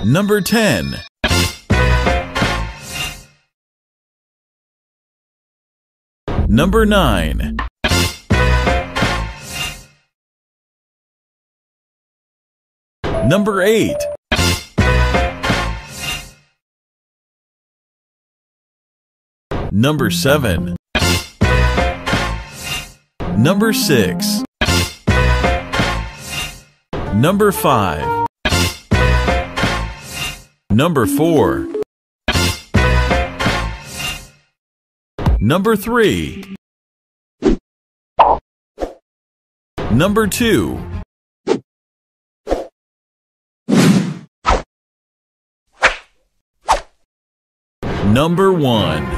Number 10. Number 9. Number 8. Number 7. Number 6. Number 5. Number 4. Number 3. Number 2. Number 1.